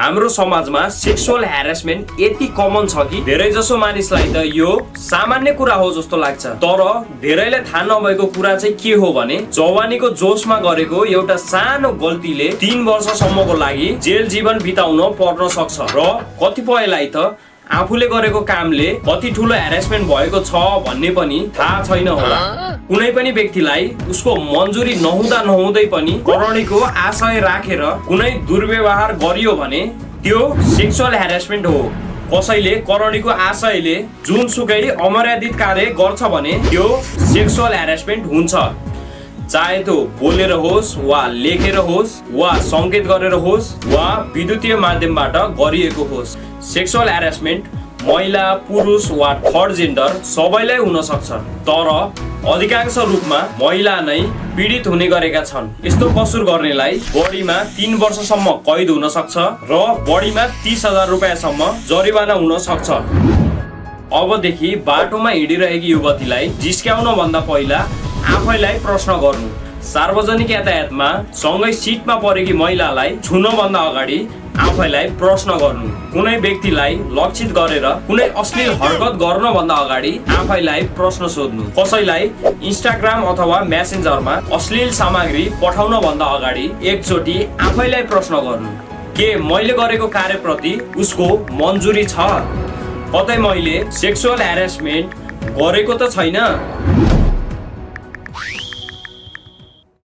हाम्रो समाजमा sexual harassment यति कमन छ कि धेरै जसो मानिसलाई त यो सामान्य कुरा हो जस्तो लाग्छ। तर धेरैलाई थाहा नभएको कुरा चाहिँ के हो भने जवानीको जोशमा गरेको एउटा सानो गल्तीले 3 वर्षसम्मको लागि जेल जीवन बिताउन पर्न सक्छ र कतिपयलाई त आफूले गरेको कामले कति ठुलो ह्यारेसमेन्ट भएको छ भन्ने पनि थाहा छैन होला। कुनै पनि व्यक्तिलाई उसको मन्जुरी नहुँदै पनि करणीको आशय राखेर कुनै दुर्व्यवहार गरियो भने त्यो सेक्सुअल ह्यारेसमेन्ट हो। कसैले करणीको आशयले जुनसुकै अमर्यादित कार्य गर्छ भने त्यो सेक्सुअल ह्यारेसमेन्ट हुन्छ। चाहे त्यो बोलेर होस् वा लेखेर होस् वा संकेत गरेर होस् वा विद्युतीय माध्यमबाट गरिएको होस्। सेक्सुअल ह्यारेसमेन्ट महिला, पुरुष वा थर्ड जेन्डर सबैलाई हुन सक्छ, तर अधिकांश रूपमा महिला नै पीडित हुने गरेका छन्। यस्तो कसुर गर्नेलाई बढीमा 3 वर्षसम्म कैद हुन सक्छ र बढीमा 30,000 रुपियाँसम्म जरिवाना हुन सक्छ। अबदेखि बाटोमा हिँडिरहेकी युवतीलाई जिस्क्याउन भन्दा पहिला आफैलाई प्रश्न गर्नु। सार्वजनिक यातायातमा सँगै सिटमा परेकी महिलालाई छुन भन्दा अगाडि आफैलाई प्रश्न गर्नु। कुनै व्यक्तिलाई लक्षित गरेर कुनै अश्लील हरकत गर्न भन्दा अगाडि आफैलाई प्रश्न सोध्नु। कसैलाई इन्स्टाग्राम अथवा मेसेन्जरमा अश्लील सामग्री पठाउन भन्दा अगाडि एकचोटि आफैलाई प्रश्न गर्नु। के मैले गरेको कार्यप्रति उसको मन्जुरी छ? कतै मैले सेक्सुअल ह्यारेसमेन्ट गरेको त छैन?